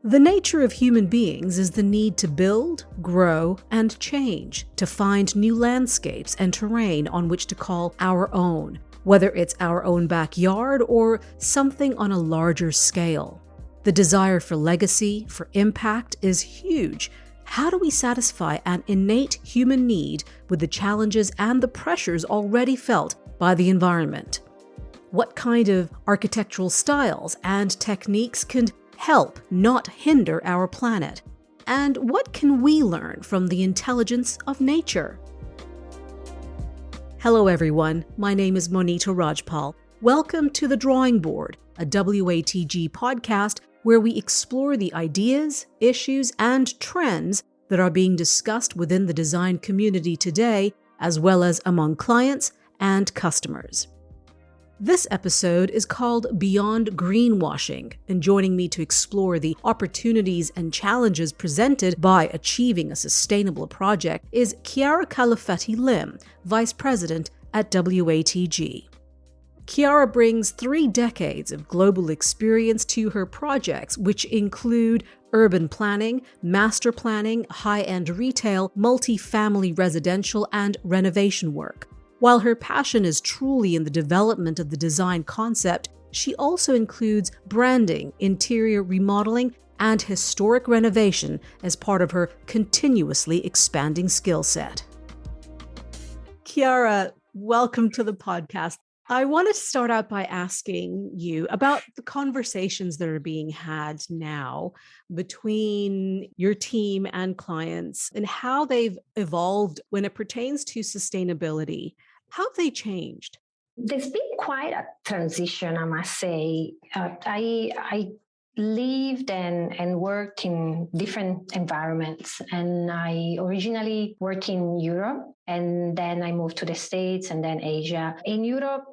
The nature of human beings is the need to build, grow, and change, to find new landscapes and terrain on which to call our own, whether it's our own backyard or something on a larger scale. The desire for legacy, for impact, is huge. How do we satisfy an innate human need with the challenges and the pressures already felt by the environment? What kind of architectural styles and techniques can help, not hinder our planet? And what can we learn from the intelligence of nature? Hello everyone, my name is Monita Rajpal. Welcome to The Drawing Board, a WATG podcast where we explore the ideas, issues, and trends that are being discussed within the design community today, as well as among clients and customers. This episode is called Beyond Greenwashing, and joining me to explore the opportunities and challenges presented by achieving a sustainable project is Chiara Calufetti-Lim, Vice President at WATG. Chiara brings 3 decades of global experience to her projects, which include urban planning, master planning, high-end retail, multi-family residential, and renovation work. While her passion is truly in the development of the design concept, she also includes branding, interior remodeling, and historic renovation as part of her continuously expanding skill set. Chiara, welcome to the podcast. I wanted to start out by asking you about the conversations that are being had now between your team and clients and how they've evolved when it pertains to sustainability. How have they changed? There's been quite a transition, I must say. I lived and worked in different environments, and I originally worked in Europe, and then I moved to the States and then Asia. In Europe,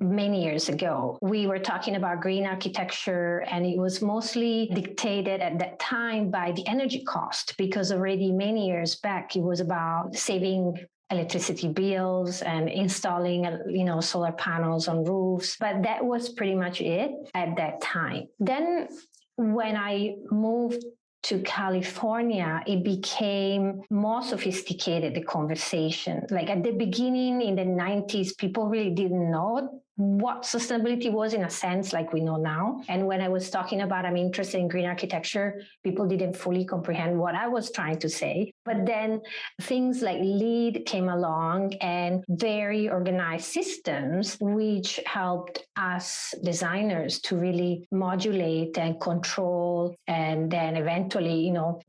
many years ago, we were talking about green architecture, and it was mostly dictated at that time by the energy cost, because already many years back, it was about saving electricity bills and installing, solar panels on roofs. But that was pretty much it at that time. Then when I moved to California, it became more sophisticated, the conversation. Like at the beginning in the 90s, people really didn't know what sustainability was in a sense like we know now. And when I was talking about I'm interested in green architecture, people didn't fully comprehend what I was trying to say. But then things like LEED came along and very organized systems, which helped us designers to really modulate and control and then eventually,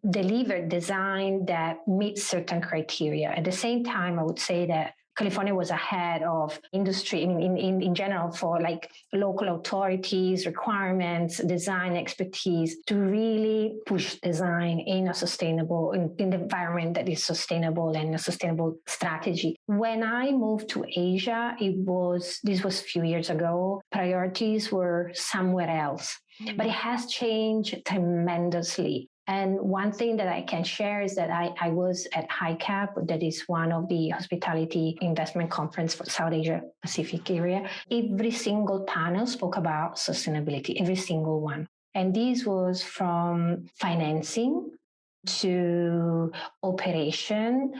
deliver design that meets certain criteria. At the same time, I would say that California was ahead of industry, in general, for like local authorities, requirements, design expertise to really push design in a sustainable, in the environment that is sustainable and a sustainable strategy. When I moved to Asia, this was a few years ago, priorities were somewhere else, but it has changed tremendously. And one thing that I can share is that I was at HiCap, that is one of the hospitality investment conference for South Asia Pacific area. Every single panel spoke about sustainability, every single one. And this was from financing to operation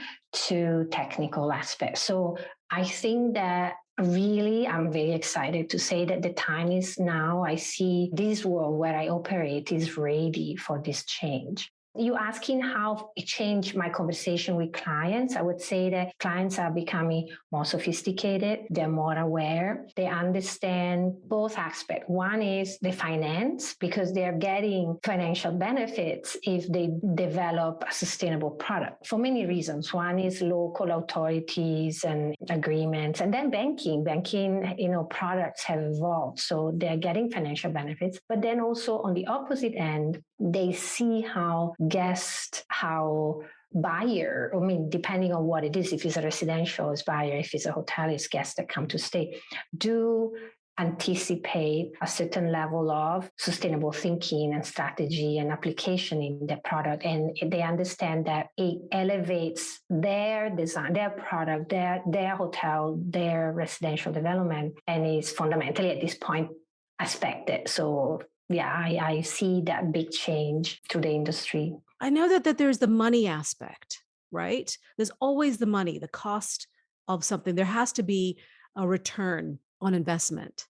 to technical aspects. So I think that really, I'm very excited to say that the time is now. I see this world where I operate is ready for this change. You asking how it changed my conversation with clients. I would say that clients are becoming more sophisticated. They're more aware. They understand both aspects. One is the finance, because they're getting financial benefits if they develop a sustainable product for many reasons. One is local authorities and agreements, and then banking, products have evolved. So they're getting financial benefits. But then also on the opposite end, they see how buyer, depending on what it is, if it's a residential, it's buyer, if it's a hotel, it's guests that come to stay, do anticipate a certain level of sustainable thinking and strategy and application in the product. And they understand that it elevates their design, their product, their hotel, their residential development, and is fundamentally at this point aspected. So yeah, I see that big change to the industry. I know that there's the money aspect, right? There's always the money, the cost of something. There has to be a return on investment.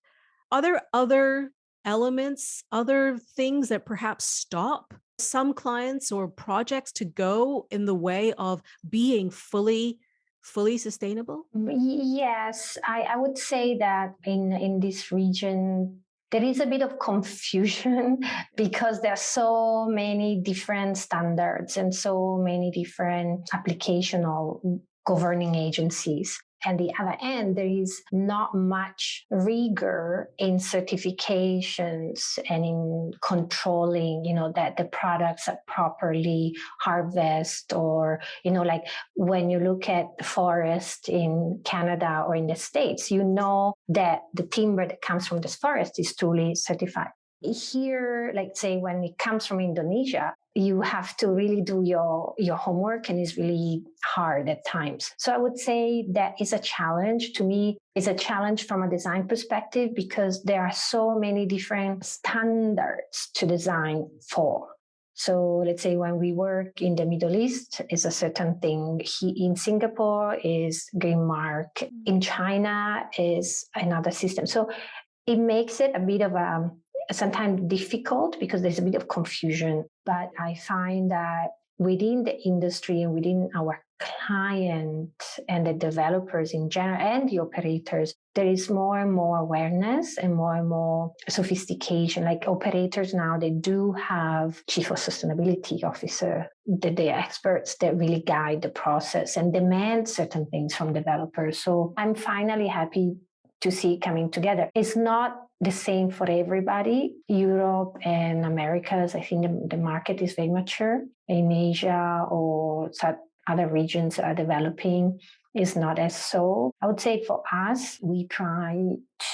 Are there other elements, other things that perhaps stop some clients or projects to go in the way of being fully sustainable? Yes, I would say that in this region, there is a bit of confusion because there are so many different standards and so many different applicational governing agencies. And the other end, there is not much rigor in certifications and in controlling, that the products are properly harvested, or, like when you look at the forest in Canada or in the States, you know that the timber that comes from this forest is truly certified. Here, like say when it comes from Indonesia, you have to really do your homework, and it's really hard at times. So I would say that is a challenge. To me, it's a challenge from a design perspective because there are so many different standards to design for. So let's say when we work in the Middle East, is a certain thing. In Singapore is Green Mark. In China is another system. So it makes it a bit of a sometimes difficult because there's a bit of confusion. But I find that within the industry and within our client and the developers in general and the operators, there is more and more awareness and more sophistication. Like operators now, they do have chief of sustainability officer, the experts that really guide the process and demand certain things from developers. So I'm finally happy to see it coming together. It's not the same for everybody. Europe and Americas, I think the market is very mature. In Asia or other regions are developing, is not as so. I would say for us, we try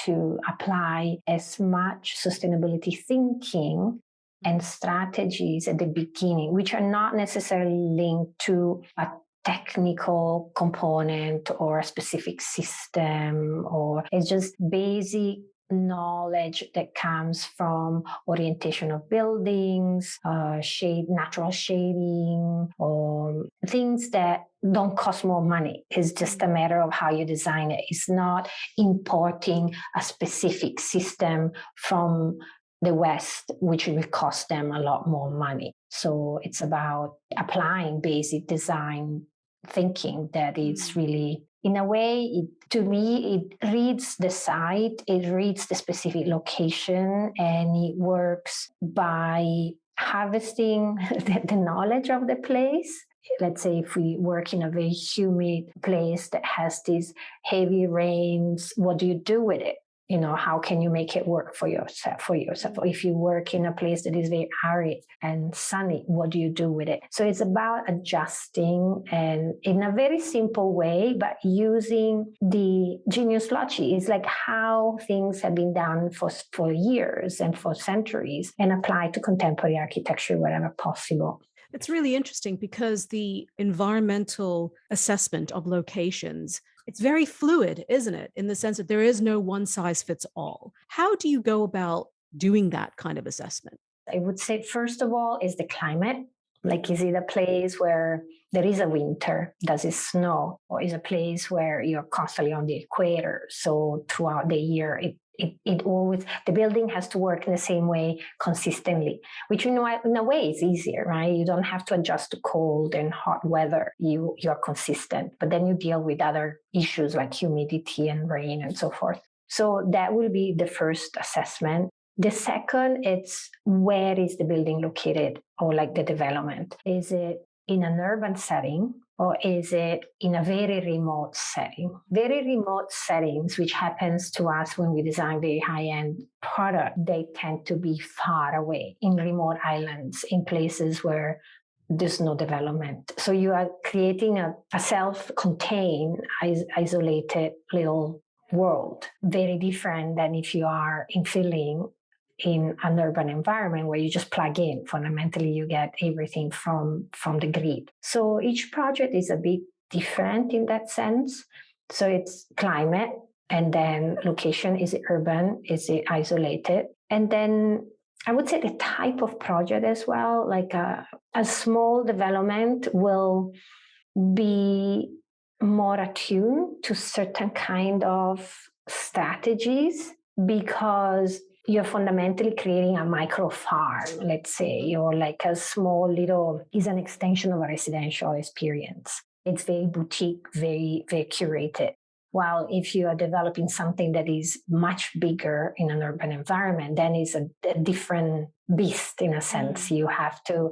to apply as much sustainability thinking and strategies at the beginning, which are not necessarily linked to a technical component or a specific system, or it's just basic knowledge that comes from orientation of buildings, natural shading, or things that don't cost more money. It's just a matter of how you design it. It's not importing a specific system from the West, which will cost them a lot more money. So it's about applying basic design thinking that it's really, in a way, to me, it reads the site, it reads the specific location, and it works by harvesting the knowledge of the place. Let's say if we work in a very humid place that has these heavy rains, what do you do with it? How can you make it work for yourself? If you work in a place that is very arid and sunny, what do you do with it? So it's about adjusting, and in a very simple way, but using the genius logic. It's like how things have been done for years and for centuries, and applied to contemporary architecture wherever possible. It's really interesting because the environmental assessment of locations, it's very fluid, isn't it? In the sense that there is no one size fits all. How do you go about doing that kind of assessment? I would say, first of all, is the climate. Like, is it a place where there is a winter? Does it snow? Or is it a place where you're constantly on the equator? So throughout the year, it always, the building has to work in the same way consistently, which in a way is easier, right? You don't have to adjust to cold and hot weather. You're consistent, but then you deal with other issues like humidity and rain and so forth. So that will be the first assessment. The second, it's where is the building located, or like the development? Is it in an urban setting, or is it in a very remote setting? Very remote settings, which happens to us when we design very high-end product, they tend to be far away in remote islands, in places where there's no development. So you are creating a self-contained, isolated little world, very different than if you are infilling in an urban environment where you just plug in. Fundamentally, you get everything from the grid. So each project is a bit different in that sense. So it's climate, and then location. Is it urban? Is it isolated? And then I would say the type of project as well, like a small development will be more attuned to certain kind of strategies because you're fundamentally creating a micro farm, let's say, or like a small little, is an extension of a residential experience. It's very boutique, very, very curated. While if you are developing something that is much bigger in an urban environment, then it's a different beast in a sense. You have to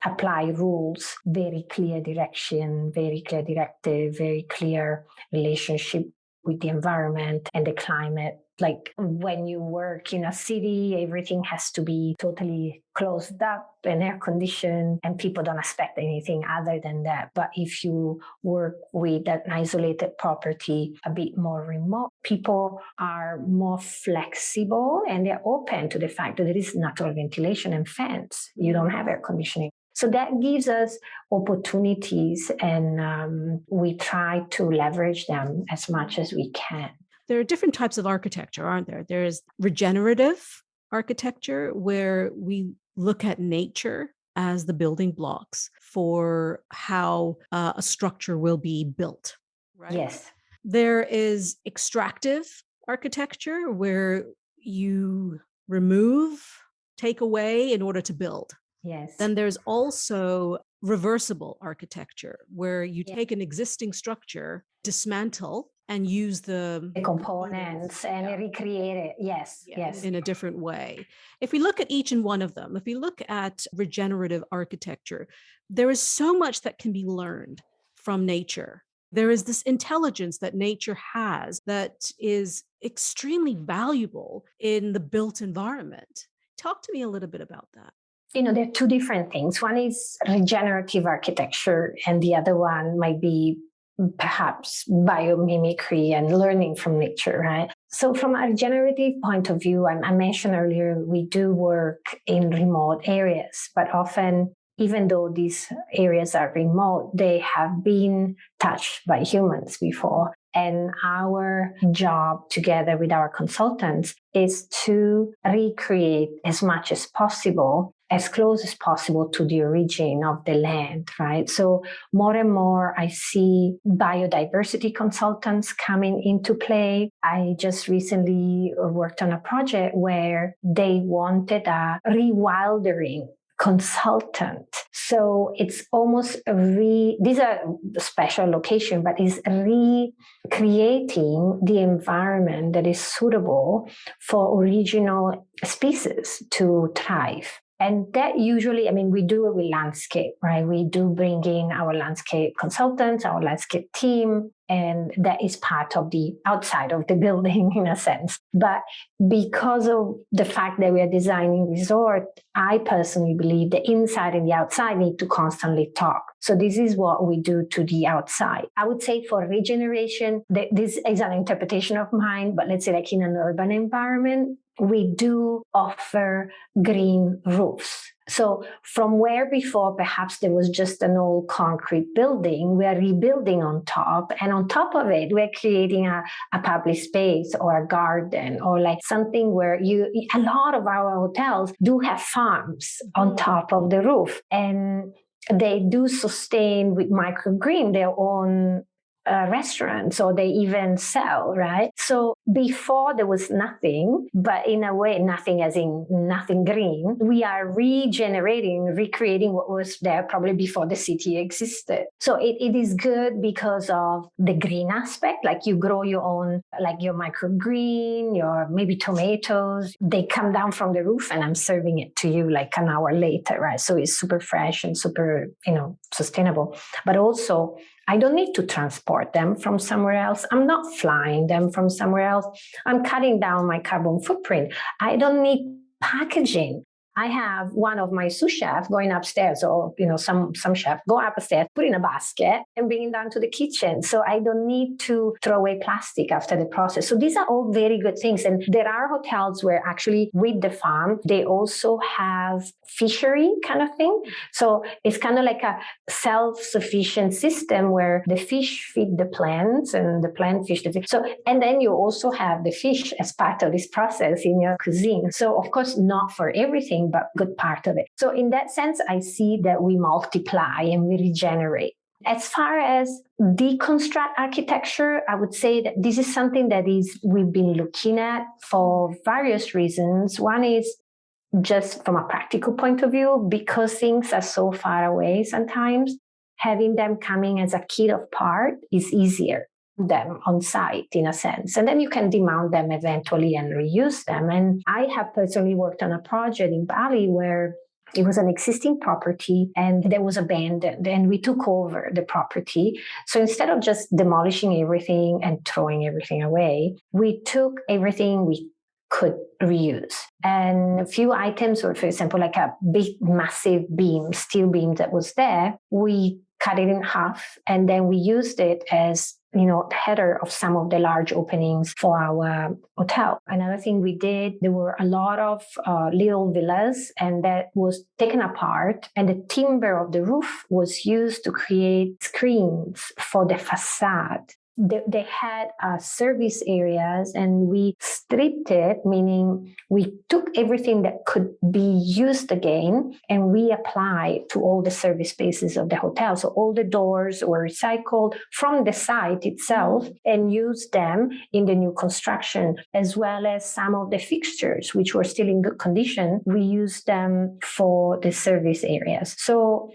apply rules, very clear direction, very clear directive, very clear relationship with the environment and the climate. Like when you work in a city, everything has to be totally closed up and air conditioned, and people don't expect anything other than that. But if you work with an isolated property, a bit more remote, people are more flexible and they're open to the fact that there is natural ventilation and fans. You don't have air conditioning. So that gives us opportunities, and we try to leverage them as much as we can. There are different types of architecture, aren't there? There's regenerative architecture, where we look at nature as the building blocks for how a structure will be built, right? Yes. There is extractive architecture, where you remove, take away in order to build. Yes. Then there's also reversible architecture, where you take an existing structure, dismantle, and use the components and recreate it. Yes. In a different way. If we look at each and one of them, if we look at regenerative architecture, there is so much that can be learned from nature. There is this intelligence that nature has that is extremely valuable in the built environment. Talk to me a little bit about that. There are two different things. One is regenerative architecture, and the other one might be perhaps biomimicry and learning from nature, right? So from a regenerative point of view, I mentioned earlier, we do work in remote areas, but often, even though these areas are remote, they have been touched by humans before. And our job together with our consultants is to recreate as much as possible, as close as possible to the origin of the land, right? So more and more I see biodiversity consultants coming into play. I just recently worked on a project where they wanted a rewildering consultant. So it's almost these are special location, but it's recreating the environment that is suitable for original species to thrive. And that usually, we do it with landscape, right? We do bring in our landscape consultants, our landscape team, and that is part of the outside of the building in a sense. But because of the fact that we are designing resort, I personally believe the inside and the outside need to constantly talk. So this is what we do to the outside. I would say for regeneration, this is an interpretation of mine, but let's say like in an urban environment, we do offer green roofs. So from where before perhaps there was just an old concrete building, we are rebuilding on top. And on top of it, we're creating a public space or a garden or like something where a lot of our hotels do have farms on top of the roof. And they do sustain with microgreen their own restaurants, or they even sell, right? So before there was nothing, but in a way, nothing as in nothing green. We are regenerating, recreating what was there probably before the city existed. So it is good because of the green aspect, like you grow your own, like your microgreen, your maybe tomatoes, they come down from the roof and I'm serving it to you like an hour later, right? So it's super fresh and super, sustainable. But also, I don't need to transport them from somewhere else. I'm not flying them from somewhere else. I'm cutting down my carbon footprint. I don't need packaging. I have one of my sous chefs going upstairs, or some chef go upstairs, put in a basket and bring it down to the kitchen. So I don't need to throw away plastic after the process. So these are all very good things. And there are hotels where actually with the farm, they also have fishery kind of thing. So it's kind of like a self-sufficient system where the fish feed the plants and the plant fish the fish. So, and then you also have the fish as part of this process in your cuisine. So of course, not for everything, but good part of it. So in that sense, I see that we multiply and we regenerate. As far as deconstruct architecture, I would say that this is something that we've been looking at for various reasons. One is just from a practical point of view, because things are so far away sometimes, having them coming as a kit of part is easier them on site in a sense. And then you can demount them eventually and reuse them. And I have personally worked on a project in Bali where it was an existing property and that was abandoned, and we took over the property. So instead of just demolishing everything and throwing everything away, we took everything we could reuse. And a few items were, for example, like a big, massive beam, steel beam that was there. We cut it in half and then we used it as header of some of the large openings for our hotel. Another thing we did, there were a lot of little villas, and that was taken apart, and the timber of the roof was used to create screens for the facade. They had service areas, and we stripped it, meaning we took everything that could be used again and we applied to all the service spaces of the hotel. So all the doors were recycled from the site itself and used them in the new construction, as well as some of the fixtures, which were still in good condition. We used them for the service areas. So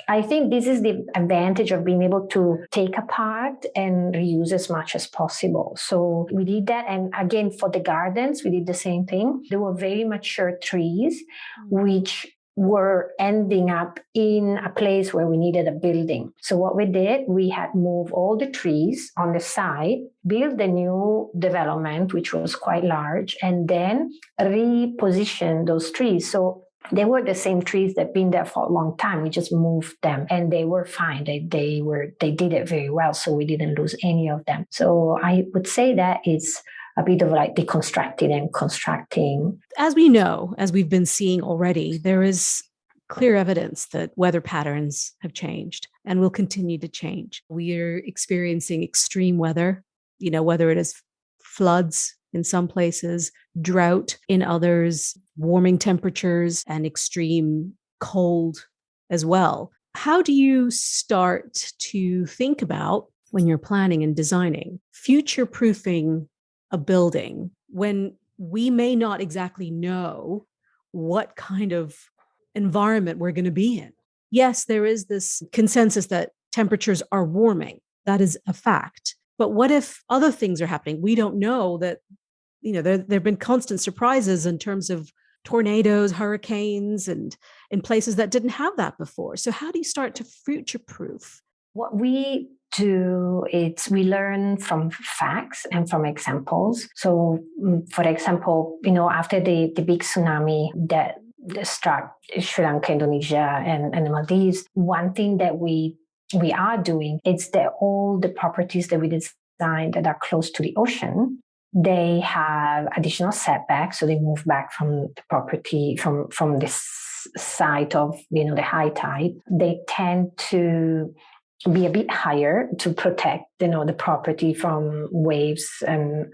I think this is the advantage of being able to take apart and reuse as much as possible. So we did that. And again, for the gardens, we did the same thing. There were very mature trees, which were ending up in a place where we needed a building. So what we did, we had moved all the trees on the side, built the new development, which was quite large, and then repositioned those trees. So they were the same trees that had been there for a long time. We just moved them and they were fine. They did it very well. So we didn't lose any of them. So I would say that it's a bit of like deconstructing and constructing. As we know, as we've been seeing already, there is clear evidence that weather patterns have changed and will continue to change. We are experiencing extreme weather, whether it is floods in some places, drought in others, warming temperatures, and extreme cold as well. How do you start to think about, when you're planning and designing, future-proofing a building when we may not exactly know what kind of environment we're going to be in? Yes, there is this consensus that temperatures are warming. That is a fact. But what if other things are happening? We don't know that. There have been constant surprises in terms of tornadoes, hurricanes, and in places that didn't have that before. So how do you start to future-proof? What we do is we learn from facts and from examples. So, for example, after the big tsunami that struck Sri Lanka, Indonesia, and the Maldives, one thing that we are doing is that all the properties that we designed that are close to the ocean, they have additional setbacks. So they move back from the property, from this site of, the high tide. They tend to be a bit higher to protect, the property from waves and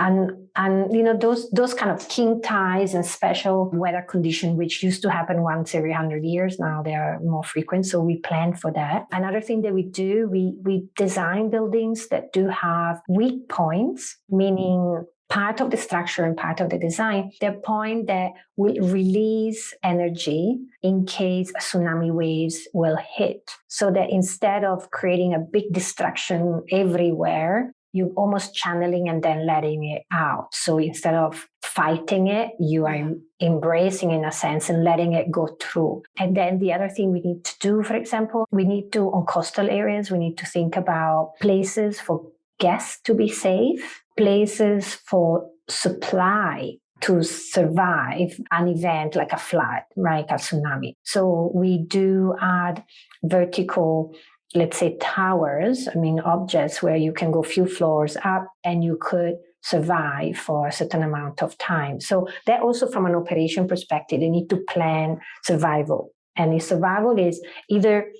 those kind of king tides and special weather conditions, which used to happen once every 100 years. Now they are more frequent. So we plan for that. Another thing that we do, we design buildings that do have weak points, meaning part of the structure and part of the design, the point that will release energy in case tsunami waves will hit. So that instead of creating a big destruction everywhere, you're almost channeling and then letting it out. So instead of fighting it, you are embracing in a sense and letting it go through. And then the other thing we need to do, for example, on coastal areas, we need to think about places for guests to be safe, places for supply to survive an event like a flood, right, a tsunami. So we do add vertical, let's say, towers, objects where you can go a few floors up and you could survive for a certain amount of time. So that also from an operation perspective, they need to plan survival. And the survival is either,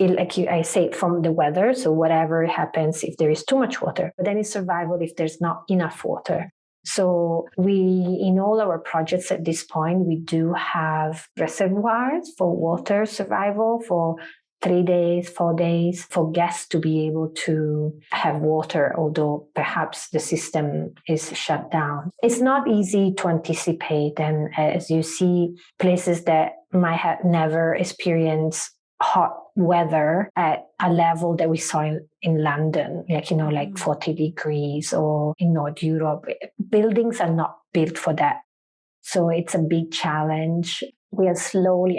I say, from the weather, so whatever happens if there is too much water, but then it's survival if there's not enough water. So in all our projects at this point, we do have reservoirs for water survival for 3 days, 4 days, for guests to be able to have water, although perhaps the system is shut down. It's not easy to anticipate. And as you see, places that might have never experienced hot weather at a level that we saw in London, like 40 degrees, or in North Europe, buildings are not built for that. So it's a big challenge. We are slowly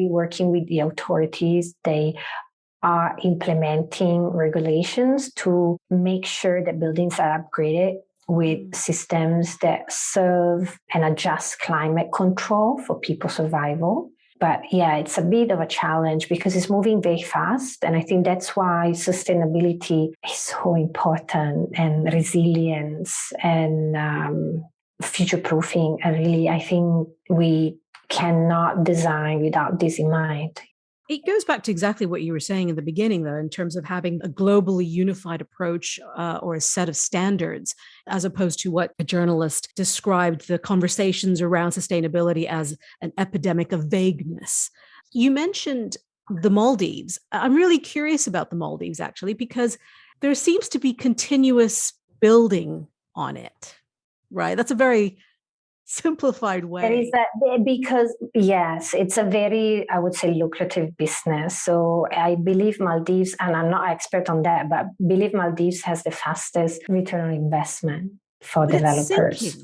working with the authorities. They are implementing regulations to make sure that buildings are upgraded with systems that serve and adjust climate control for people's survival. But yeah, it's a bit of a challenge because it's moving very fast. And I think that's why sustainability is so important, and resilience and future-proofing. I think we cannot design without this in mind. It goes back to exactly what you were saying in the beginning, though, in terms of having a globally unified approach or a set of standards, as opposed to what a journalist described the conversations around sustainability as an epidemic of vagueness. You mentioned the Maldives. I'm really curious about the Maldives, actually, because there seems to be continuous building on it, right? That's a very simplified way. There is that, because yes, it's a very, I would say, lucrative business. So I believe Maldives, and I'm not an expert on that, but believe Maldives has the fastest return on investment for developers.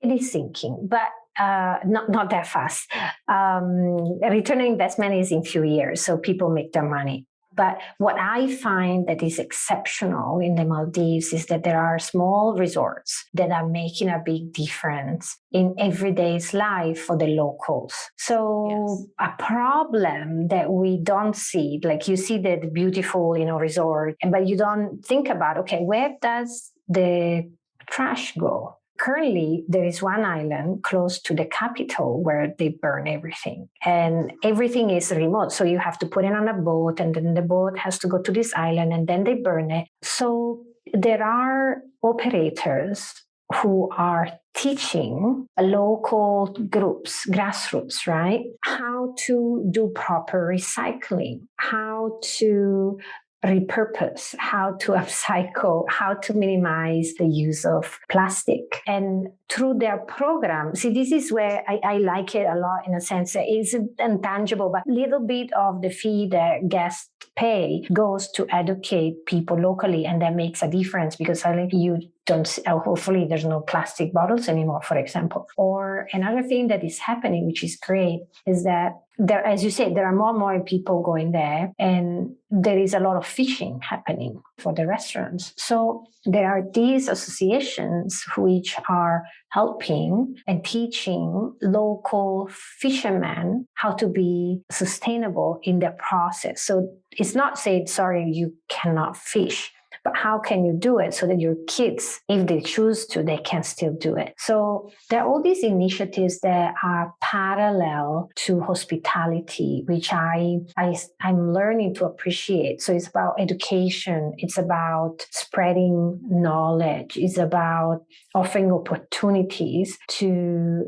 It is sinking, but not that fast. Return on investment is in few years, so people make their money. But what I find that is exceptional in the Maldives is that there are small resorts that are making a big difference in everyday's life for the locals. So a problem that we don't see, like you see the beautiful, resort, but you don't think about, okay, where does the trash go? Currently, there is one island close to the capital where they burn everything, and everything is remote. So you have to put it on a boat, and then the boat has to go to this island, and then they burn it. So there are operators who are teaching local groups, grassroots, right, how to do proper recycling, how to repurpose, how to upcycle, how to minimize the use of plastic. And through their program, see, this is where I like it a lot, in a sense that it's intangible, but a little bit of the fee that guests pay goes to educate people locally, and that makes a difference, because you don't, hopefully there's no plastic bottles anymore, for example. Or another thing that is happening, which is great, is that there, as you said, there are more and more people going there, and there is a lot of fishing happening for the restaurants. So there are these associations which are helping and teaching local fishermen how to be sustainable in their process. So it's not saying, sorry, you cannot fish, but how can you do it so that your kids, if they choose to, they can still do it? So there are all these initiatives that are parallel to hospitality, which I'm learning to appreciate. So it's about education. It's about spreading knowledge. It's about offering opportunities to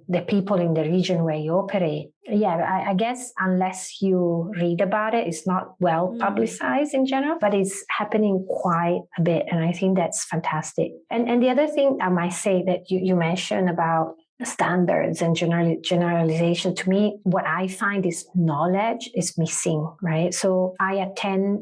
the people in the region where you operate. Yeah, I guess unless you read about it, it's not well publicized in general, but it's happening quite a bit. And I think that's fantastic. And the other thing I might say that you mentioned about standards and generalization, to me, what I find is knowledge is missing, right? So I attended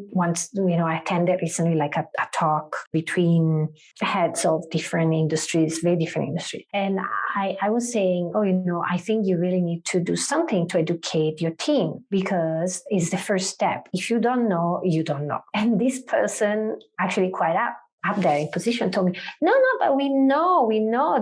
recently like a talk between heads of different industries, very different industries. And I was saying, I think you really need to do something to educate your team, because it's the first step. If you don't know, you don't know. And this person actually quite up up there in position told me, no, but we know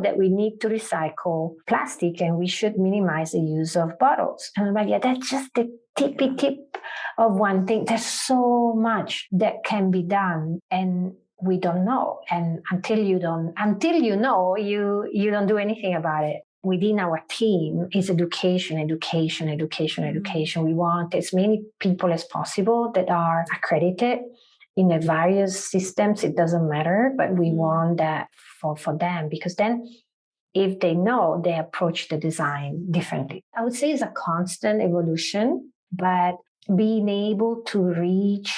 that we need to recycle plastic and we should minimize the use of bottles. And I'm like, yeah, that's just the tippy tip of one thing. There's so much that can be done, and we don't know. And until you know, you don't do anything about it. Within our team is education. We want as many people as possible that are accredited in the various systems. It doesn't matter, but we want that for them, because then if they know, they approach the design differently. I would say it's a constant evolution, but being able to reach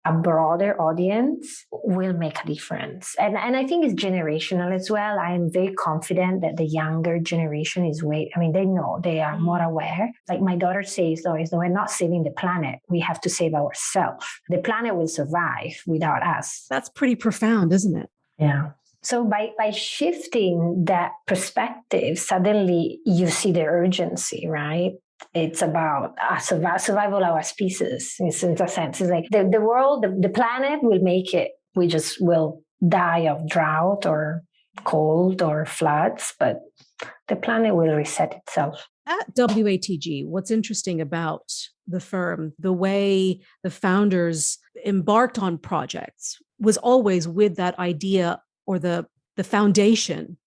a broader audience will make a difference. And I think it's generational as well. I am very confident that the younger generation they know, they are more aware. Like my daughter says, though, is that we're not saving the planet. We have to save ourselves. The planet will survive without us. That's pretty profound, isn't it? Yeah. So by shifting that perspective, suddenly you see the urgency, right? It's about survival of our species, in a sense. It's like the world, the planet will make it. We just will die of drought or cold or floods, but the planet will reset itself. At WATG, what's interesting about the firm, the way the founders embarked on projects was always with that idea or the foundation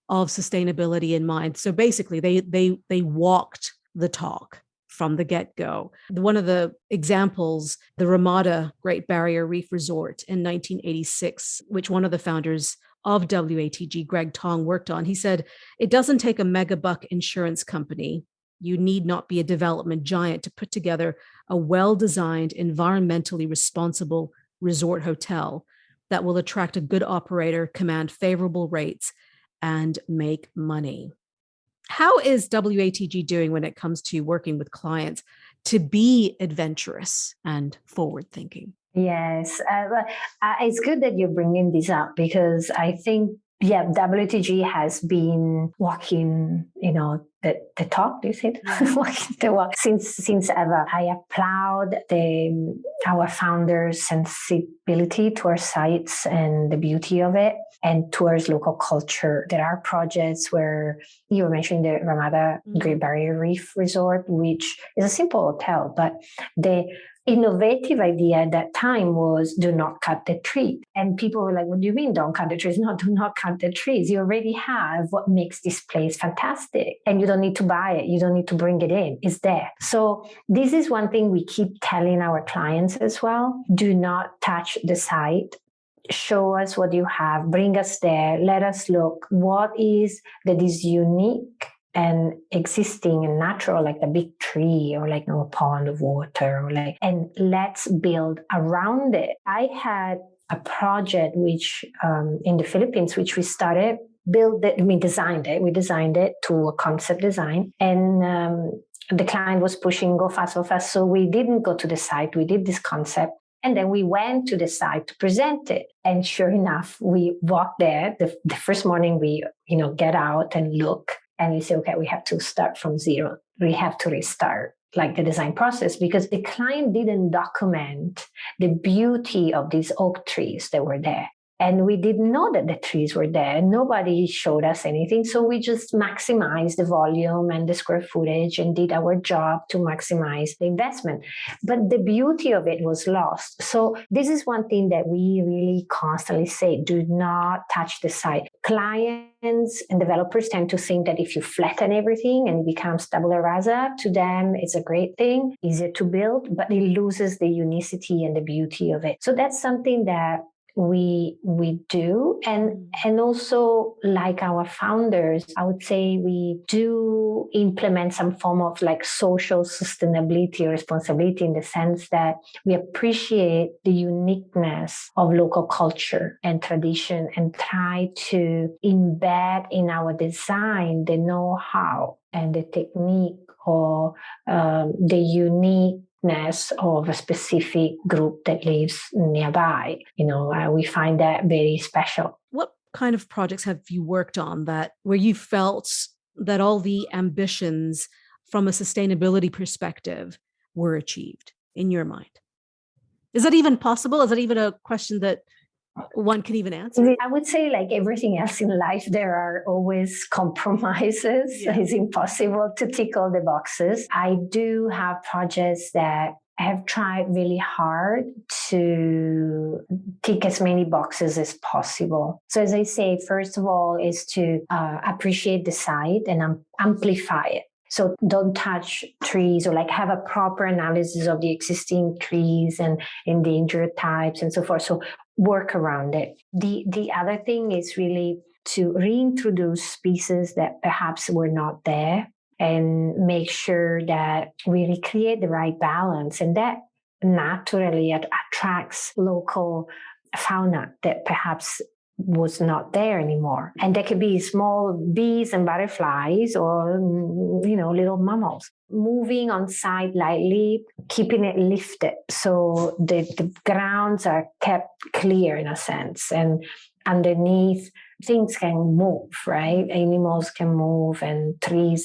of sustainability in mind. So basically, they walked the talk from the get-go. One of the examples, the Ramada Great Barrier Reef Resort in 1986, which one of the founders of WATG, Greg Tong, worked on, he said, it doesn't take a megabuck insurance company. You need not be a development giant to put together a well-designed, environmentally responsible resort hotel that will attract a good operator, command favorable rates, and make money. How is WATG doing when it comes to working with clients to be adventurous and forward-thinking? Yes, it's good that you're bringing this up, because I think, WATG has been walking, the talk. Do you say walking the walk since ever. I applaud our founders' sensibility towards sites and the beauty of it, and towards local culture. There are projects where you were mentioning the Ramada Great Barrier Reef Resort, which is a simple hotel, but the innovative idea at that time was do not cut the tree. And people were like, what do you mean don't cut the trees? No, do not cut the trees. You already have what makes this place fantastic. And you don't need to buy it. You don't need to bring it in. It's there. So this is one thing we keep telling our clients as well. Do not touch the site. Show us what you have. Bring us there. Let us look. What is that is unique and existing and natural, like the big tree or like a pond of water, and let's build around it. I had a project which in the Philippines, which we started, we designed it to a concept design, and the client was pushing, go fast. So we didn't go to the site. We did this concept. And then we went to the site to present it. And sure enough, we walked there. The first morning we, get out and look. And we say, okay, we have to start from zero. We have to restart like the design process, because the client didn't document the beauty of these oak trees that were there. And we didn't know that the trees were there. Nobody showed us anything. So we just maximized the volume and the square footage and did our job to maximize the investment. But the beauty of it was lost. So this is one thing that we really constantly say, do not touch the site. Clients and developers tend to think that if you flatten everything and it becomes tabula rasa, to them it's a great thing, easier to build, but it loses the unicity and the beauty of it. So that's something that we do, and also, like our founders, I would say we do implement some form of like social sustainability or responsibility, in the sense that we appreciate the uniqueness of local culture and tradition and try to embed in our design the know-how and the technique or the uniqueness of a specific group that lives nearby. We find that very special. What kind of projects have you worked on where you felt that all the ambitions from a sustainability perspective were achieved in your mind? Is that even possible? Is that even a question that one can even answer? I would say, like everything else in life, there are always compromises. Yeah. It's impossible to tick all the boxes. I do have projects that I have tried really hard to tick as many boxes as possible. So as I say, first of all, is to appreciate the site and amplify it. So don't touch trees, or like have a proper analysis of the existing trees and endangered types and so forth. So work around it. The other thing is really to reintroduce species that perhaps were not there, and make sure that we recreate the right balance. And that naturally attracts local fauna that perhaps was not there anymore. And there could be small bees and butterflies, or, little mammals. Moving on site lightly, keeping it lifted so the grounds are kept clear in a sense. And underneath, things can move, right? Animals can move, and tree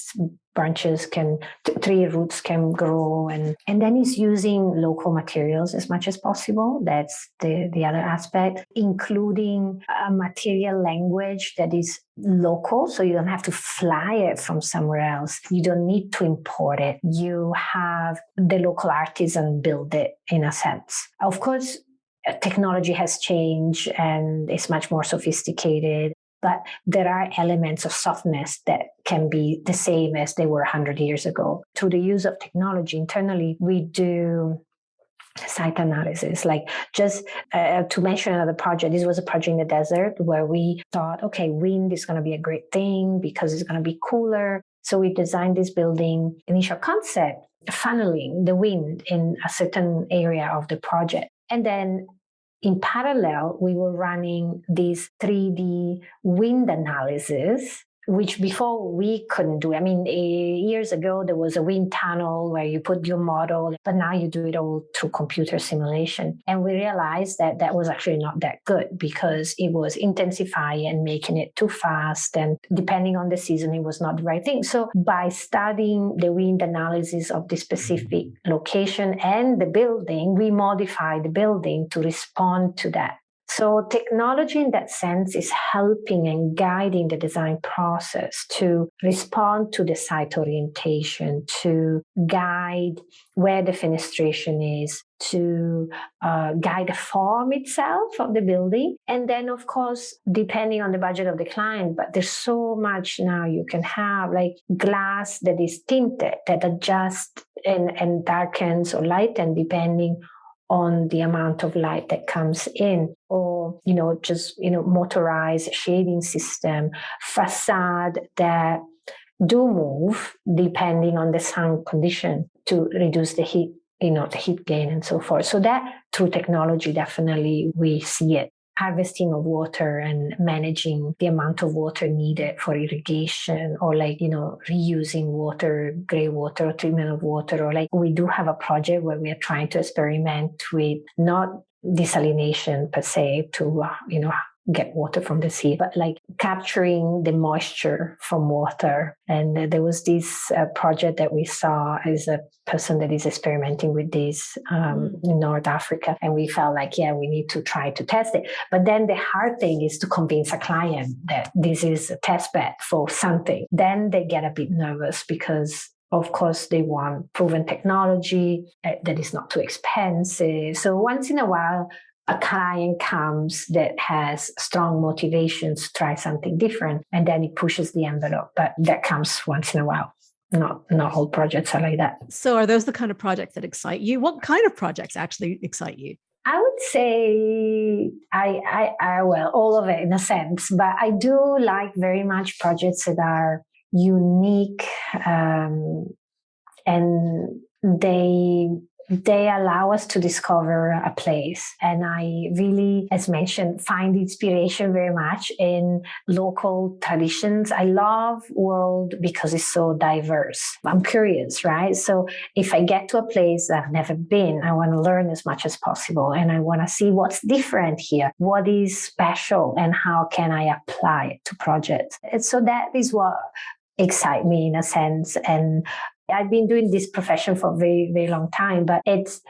roots can grow, and then it's using local materials as much as possible. That's the other aspect, including a material language that is local, so you don't have to fly it from somewhere else. You don't need to import it. You have the local artisan build it, in a sense. Of course, technology has changed and it's much more sophisticated, but there are elements of softness that can be the same as they were 100 years ago. Through the use of technology internally, we do site analysis. Like, just to mention another project, this was a project in the desert where we thought, okay, wind is going to be a great thing because it's going to be cooler. So we designed this building, initial concept, funneling the wind in a certain area of the project. And then in parallel, we were running this 3D wind analysis, which before we couldn't do. I mean, years ago, there was a wind tunnel where you put your model, but now you do it all through computer simulation. And we realized that that was actually not that good, because it was intensifying and making it too fast. And depending on the season, it was not the right thing. So by studying the wind analysis of the specific location and the building, we modified the building to respond to that. So technology in that sense is helping and guiding the design process to respond to the site orientation, to guide where the fenestration is, to guide the form itself of the building. And then, of course, depending on the budget of the client, but there's so much now you can have, like glass that is tinted, that adjusts and darkens or lightens depending on the amount of light that comes in, or, just, motorized shading system, facade that do move depending on the sun condition to reduce the heat, the heat gain and so forth. So that through technology, definitely we see it. Harvesting of water and managing the amount of water needed for irrigation, or reusing water, gray water, or treatment of water. Or we do have a project where we are trying to experiment with not desalination per se to, get water from the sea, but capturing the moisture from water. And there was this project that we saw as a person that is experimenting with this in North Africa. And we felt we need to try to test it. But then the hard thing is to convince a client that this is a test bed for something. Then they get a bit nervous because, of course, they want proven technology that is not too expensive. So once in a while, a client comes that has strong motivations to try something different, and then it pushes the envelope. But that comes once in a while. Not all projects are like that. So are those the kind of projects that excite you? What kind of projects actually excite you? I would say well, all of it in a sense, but I do like very much projects that are unique, and they allow us to discover a place. And I really, as mentioned, find inspiration very much in local traditions. I love world because it's so diverse. I'm curious, right? So if I get to a place that I've never been, I want to learn as much as possible. And I want to see what's different here, what is special, and how can I apply it to projects. And so that is what excites me in a sense. And I've been doing this profession for a very, very long time, but it's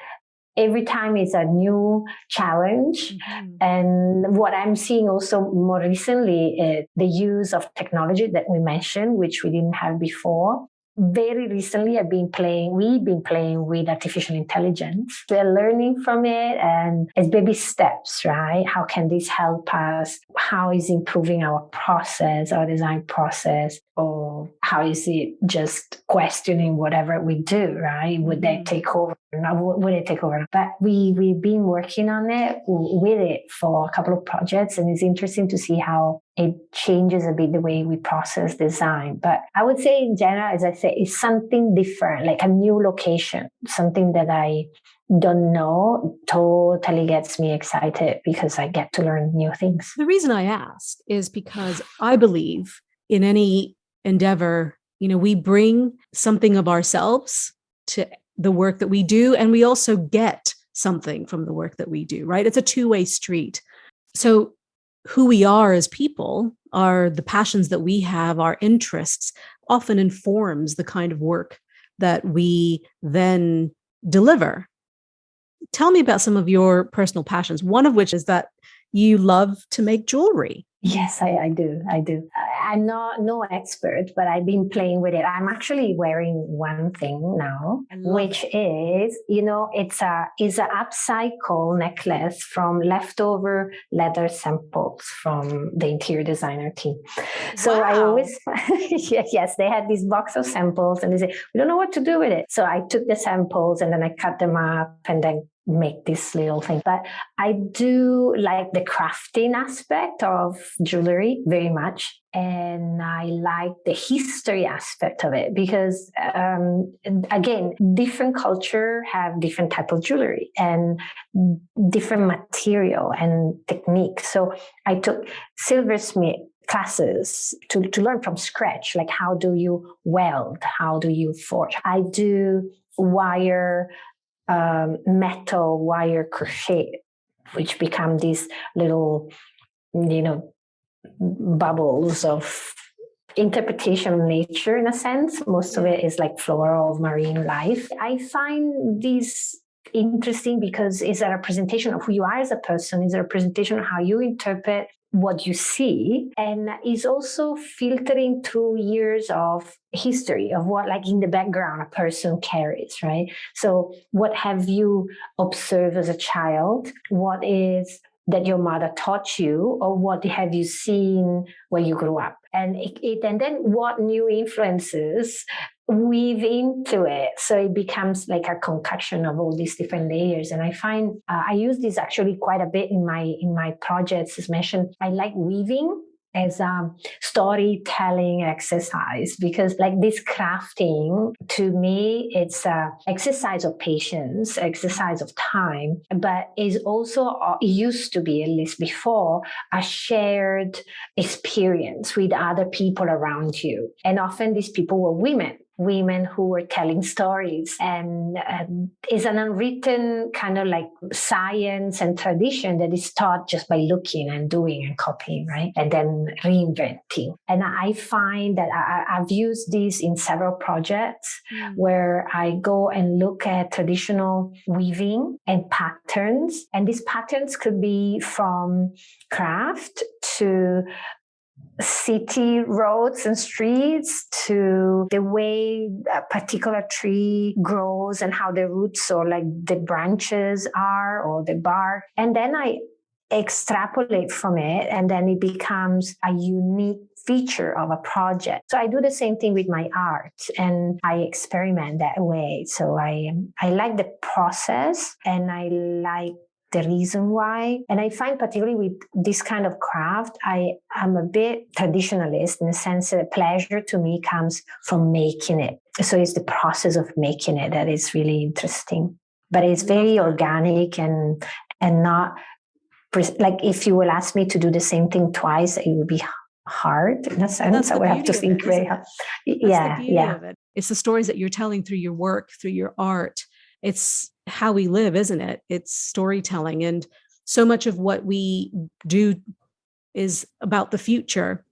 every time is a new challenge. Mm-hmm. And what I'm seeing also more recently is the use of technology that we mentioned, which we didn't have before. Very recently, we've been playing with artificial intelligence. We're learning from it, and it's baby steps, right? How can this help us? How is improving our process, our design process? Or how is it just questioning whatever we do, right? Would they take over? Would it take over? But we've been working on it with it for a couple of projects, and it's interesting to see how it changes a bit the way we process design. But I would say in general, as I say, it's something different, like a new location, something that I don't know totally gets me excited because I get to learn new things. The reason I ask is because I believe in any endeavor, we bring something of ourselves to the work that we do, and we also get something from the work that we do, right? It's a two-way street. So who we are as people, are the passions that we have, our interests, often informs the kind of work that we then deliver. Tell me about some of your personal passions, one of which is that you love to make jewelry. Yes, I do. I'm not no expert, but I've been playing with it. I'm actually wearing one thing now, which is, it's a upcycle necklace from leftover leather samples from the interior designer team. So I always, yes, they had this box of samples and they say, we don't know what to do with it. So I took the samples and then I cut them up and then make this little thing. But I do like the crafting aspect of jewelry very much. And I like the history aspect of it because, again, different culture have different type of jewelry and different material and technique. So I took silversmith classes to learn from scratch, like how do you weld, how do you forge. I do metal wire crochet, which become these little, bubbles of interpretation of nature in a sense. Most of it is like floral marine life. I find these interesting because it's a representation of who you are as a person, it's a representation of how you interpret what you see, and is also filtering through years of history of what, like in the background, a person carries, right? So what have you observed as a child? What is that your mother taught you, or what have you seen when you grew up? And and then what new influences weave into it, so it becomes like a concoction of all these different layers. And I find I use this actually quite a bit in my projects. As mentioned, I like weaving as a storytelling exercise because, like, this crafting, to me, it's a exercise of patience, exercise of time, but is also, it used to be, at least before, a shared experience with other people around you. And often these people were women who were telling stories, and is an unwritten kind of like science and tradition that is taught just by looking and doing and copying, right? And then reinventing. And I find that I've used this in several projects where I go and look at traditional weaving and patterns. And these patterns could be from craft to city roads and streets, to the way a particular tree grows and how the roots or like the branches are, or the bark. And then I extrapolate from it, and then it becomes a unique feature of a project. So I do the same thing with my art, and I experiment that way. So I like the process, and I like the reason why. And I find particularly with this kind of craft, I'm a bit traditionalist in the sense that pleasure to me comes from making it. So it's the process of making it that is really interesting. But it's very organic and not, like, if you will ask me to do the same thing twice, it would be hard in a sense. I would have to think very hard. Yeah. The beauty of it. It's the stories that you're telling through your work, through your art. It's how we live, isn't it? It's storytelling. And so much of what we do is about the future,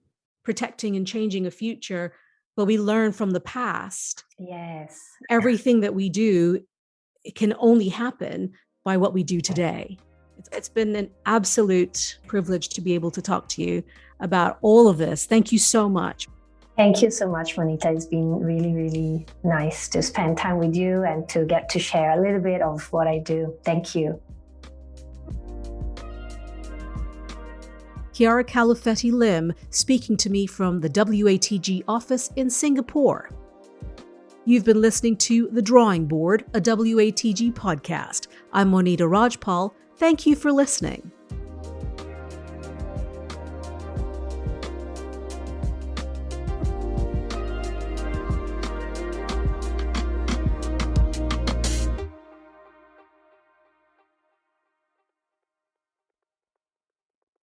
protecting and changing a future, but we learn from the past. Yes. Everything that we do, it can only happen by what we do today. It's been an absolute privilege to be able to talk to you about all of this. Thank you so much. Thank you so much, Monita. It's been really, really nice to spend time with you and to get to share a little bit of what I do. Thank you. Chiara Calufetti-Lim speaking to me from the WATG office in Singapore. You've been listening to The Drawing Board, a WATG podcast. I'm Monita Rajpal. Thank you for listening.